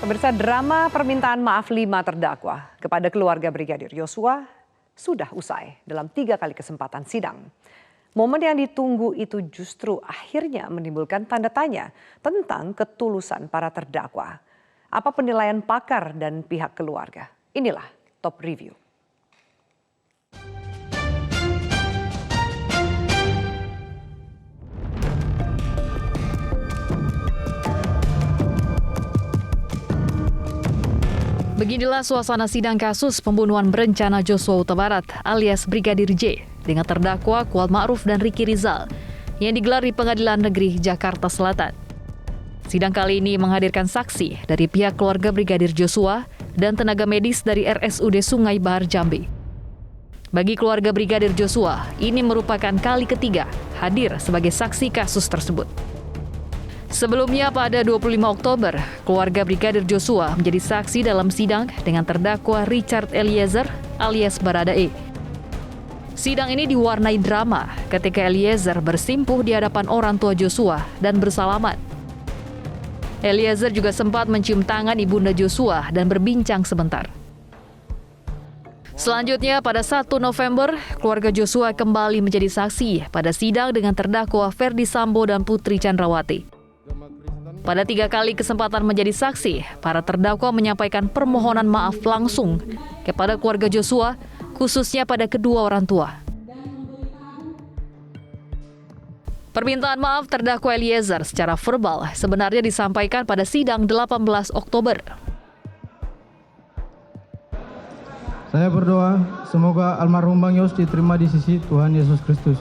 Pemirsa, drama permintaan maaf 5 terdakwa kepada keluarga Brigadir Yosua sudah usai dalam 3 kali kesempatan sidang. Momen yang ditunggu itu justru akhirnya menimbulkan tanda tanya tentang ketulusan para terdakwa. Apa penilaian pakar dan pihak keluarga? Inilah Top Review. Beginilah suasana sidang kasus pembunuhan berencana Joshua Huta Barat alias Brigadir J dengan terdakwa Kuat Ma'ruf dan Ricky Rizal yang digelar di Pengadilan Negeri Jakarta Selatan. Sidang kali ini menghadirkan saksi dari pihak keluarga Brigadir Joshua dan tenaga medis dari RSUD Sungai Bahar Jambi. Bagi keluarga Brigadir Joshua, ini merupakan kali ketiga hadir sebagai saksi kasus tersebut. Sebelumnya pada 25 Oktober, keluarga Brigadir Joshua menjadi saksi dalam sidang dengan terdakwa Richard Eliezer alias Baradae. Sidang ini diwarnai drama ketika Eliezer bersimpuh di hadapan orang tua Joshua dan bersalaman. Eliezer juga sempat mencium tangan ibunda Joshua dan berbincang sebentar. Selanjutnya pada 1 November, keluarga Joshua kembali menjadi saksi pada sidang dengan terdakwa Ferdi Sambo dan Putri Chandrawati. Pada 3 kali kesempatan menjadi saksi, para terdakwa menyampaikan permohonan maaf langsung kepada keluarga Joshua, khususnya pada kedua orang tua. Permintaan maaf terdakwa Eliezer secara verbal sebenarnya disampaikan pada sidang 18 Oktober. Saya berdoa semoga almarhum Bang Yos diterima di sisi Tuhan Yesus Kristus.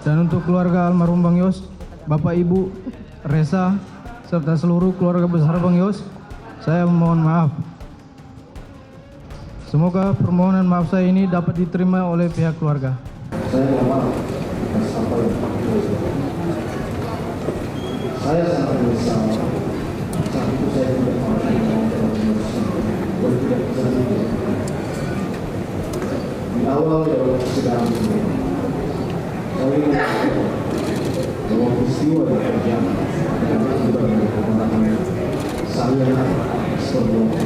Dan untuk keluarga almarhum Bang Yos, Bapak Ibu, Resa, serta seluruh keluarga besar Bang Yos, saya memohon maaf. Semoga permohonan maaf saya ini dapat diterima oleh pihak keluarga. Saya mohon maaf atas apa yang saya sangat menyesal. Saat itu saya tidak di awal dalam persidangan ini, saya ingin bahwa peristiwa yang terjadi adalah akibat dari kemenangan saya sebagai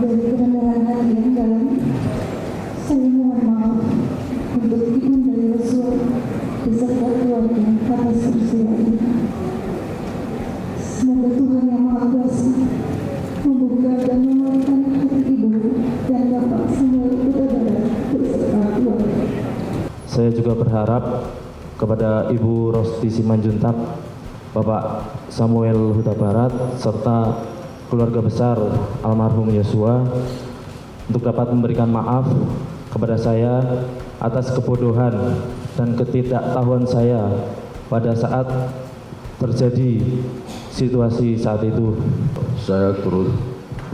dari kebenaran hati yang dalam, saya mohon maaf untuk ibunda Yosua beserta keluarga atas peristiwa ini. Semoga Tuhan yang Maha Kuasa membuka dan menguatkan hati ibu dan bapak Samuel Huta Barat beserta keluarga. Saya juga berharap kepada Ibu Rosti Simanjuntak, Bapak Samuel Huta Barat, serta keluarga besar almarhum Yosua untuk dapat memberikan maaf kepada saya atas kebodohan dan ketidaktahuan saya pada saat terjadi situasi saat itu. Saya turut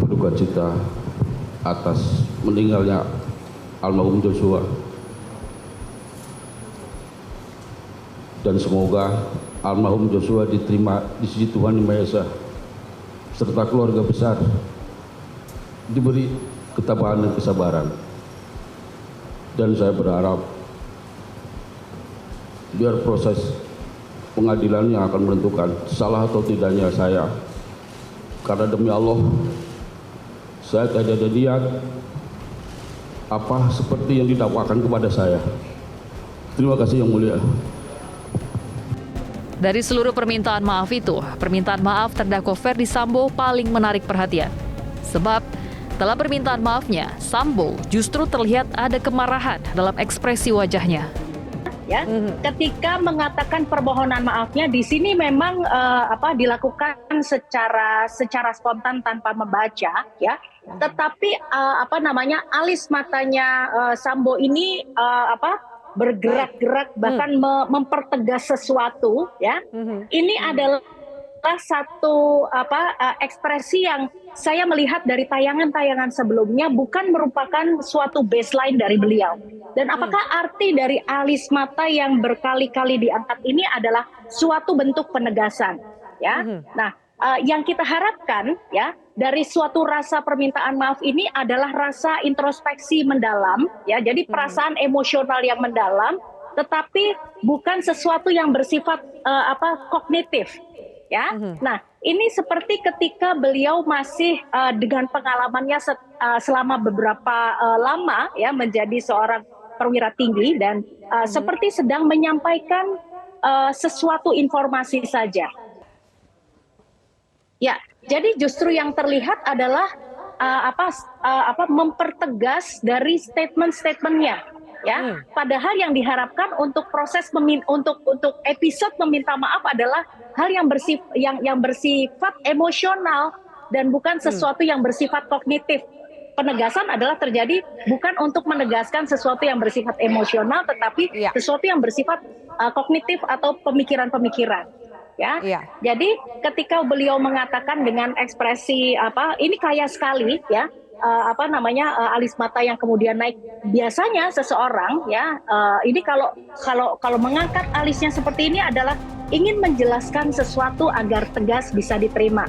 berduka cita atas meninggalnya almarhum Joshua. Dan semoga almarhum Joshua diterima di sisi Tuhan Yang Maha Esa, serta keluarga besar diberi ketabahan dan kesabaran. Dan saya berharap biar proses pengadilan yang akan menentukan salah atau tidaknya saya, karena demi Allah saya tidak ada niat apa seperti yang didakwakan kepada saya. Terima kasih Yang Mulia. Dari seluruh permintaan maaf itu, permintaan maaf terdakwa Ferdi Sambo paling menarik perhatian. Sebab dalam permintaan maafnya, Sambo justru terlihat ada kemarahan dalam ekspresi wajahnya. Ya, ketika mengatakan permohonan maafnya di sini memang dilakukan secara spontan tanpa membaca, ya. Tetapi alis matanya Sambo ini bergerak-gerak bahkan mempertegas sesuatu, ya. Ini adalah satu ekspresi yang saya melihat dari tayangan-tayangan sebelumnya bukan merupakan suatu baseline dari beliau. Dan apakah arti dari alis mata yang berkali-kali diangkat ini adalah suatu bentuk penegasan, ya? Nah, yang kita harapkan, ya, dari suatu rasa permintaan maaf ini adalah rasa introspeksi mendalam, ya. Jadi perasaan emosional yang mendalam, tetapi bukan sesuatu yang bersifat kognitif, ya. Nah, ini seperti ketika beliau masih dengan pengalamannya selama beberapa lama ya menjadi seorang perwira tinggi dan seperti sedang menyampaikan sesuatu informasi saja. Ya, jadi justru yang terlihat adalah mempertegas dari statement-statementnya, ya. Padahal yang diharapkan untuk proses untuk episode meminta maaf adalah hal yang bersifat emosional dan bukan sesuatu yang bersifat kognitif. Penegasan adalah terjadi bukan untuk menegaskan sesuatu yang bersifat emosional, tetapi sesuatu yang bersifat kognitif atau pemikiran-pemikiran. Ya, jadi ketika beliau mengatakan dengan ekspresi ini kaya sekali ya, alis mata yang kemudian naik. Biasanya seseorang ya, ini kalau mengangkat alisnya seperti ini adalah ingin menjelaskan sesuatu agar tegas bisa diterima.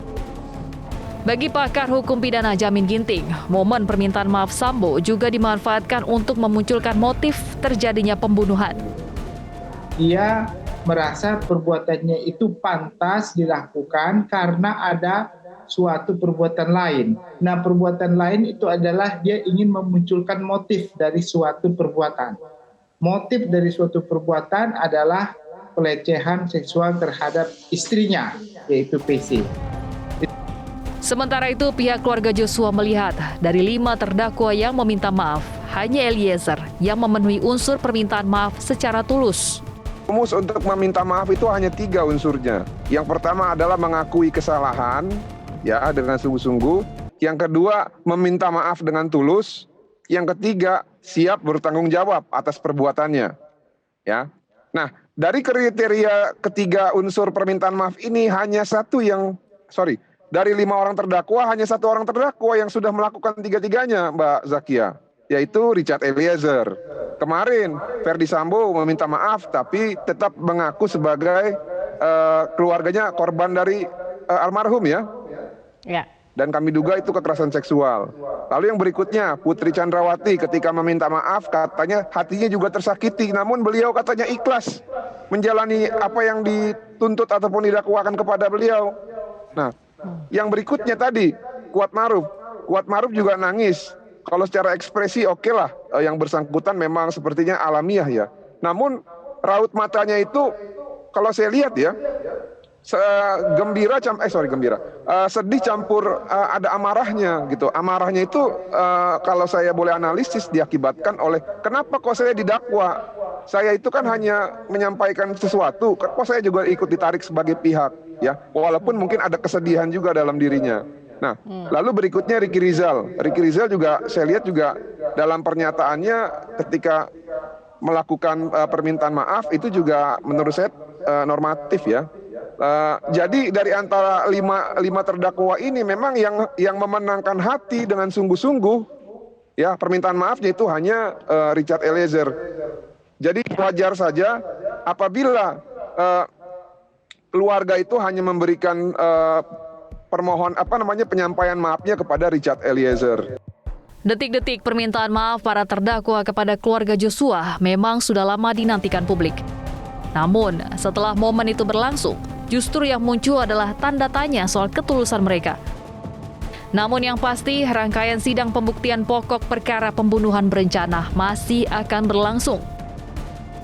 Bagi pakar hukum pidana Jamin Ginting, momen permintaan maaf Sambo juga dimanfaatkan untuk memunculkan motif terjadinya pembunuhan. Dia merasa perbuatannya itu pantas dilakukan karena ada suatu perbuatan lain. Nah, perbuatan lain itu adalah dia ingin memunculkan motif dari suatu perbuatan. Motif dari suatu perbuatan adalah pelecehan seksual terhadap istrinya, yaitu PC. Sementara itu, pihak keluarga Joshua melihat dari 5 terdakwa yang meminta maaf, hanya Eliezer yang memenuhi unsur permintaan maaf secara tulus. Rumus untuk meminta maaf itu hanya 3 unsurnya. Yang pertama adalah mengakui kesalahan, ya, dengan sungguh-sungguh. Yang kedua, meminta maaf dengan tulus. Yang ketiga, siap bertanggung jawab atas perbuatannya. Ya. Nah, dari kriteria ketiga unsur permintaan maaf ini dari 5 orang terdakwa hanya 1 orang terdakwa yang sudah melakukan 3-tiganya, Mbak Zakia, yaitu Richard Eliezer. Kemarin Ferdy Sambo meminta maaf tapi tetap mengaku sebagai keluarganya korban dari almarhum ya. Dan kami duga itu kekerasan seksual. Lalu yang berikutnya Putri Chandrawati ketika meminta maaf katanya hatinya juga tersakiti, namun beliau katanya ikhlas menjalani apa yang dituntut ataupun didakwakan kepada beliau. Nah, yang berikutnya tadi Kuat Maruf juga nangis. Kalau secara ekspresi oke lah, yang bersangkutan memang sepertinya alamiah ya. Namun raut matanya itu kalau saya lihat ya, sedih campur ada amarahnya gitu. Amarahnya itu kalau saya boleh analisis diakibatkan oleh kenapa kok saya didakwa? Saya itu kan hanya menyampaikan sesuatu, kok saya juga ikut ditarik sebagai pihak ya. Walaupun mungkin ada kesedihan juga dalam dirinya. Nah, lalu berikutnya Ricky Rizal. Ricky Rizal juga saya lihat juga dalam pernyataannya ketika melakukan permintaan maaf itu juga menurut saya normatif ya. Jadi dari antara lima terdakwa ini memang yang memenangkan hati dengan sungguh-sungguh ya permintaan maafnya itu hanya Richard Eliezer. Jadi wajar saja apabila keluarga itu hanya memberikan penyampaian maafnya kepada Richard Eliezer. Detik-detik permintaan maaf para terdakwa kepada keluarga Joshua memang sudah lama dinantikan publik. Namun, setelah momen itu berlangsung, justru yang muncul adalah tanda tanya soal ketulusan mereka. Namun yang pasti, rangkaian sidang pembuktian pokok perkara pembunuhan berencana masih akan berlangsung.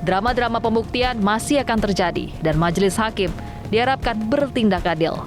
Drama-drama pembuktian masih akan terjadi dan majelis hakim diharapkan bertindak adil.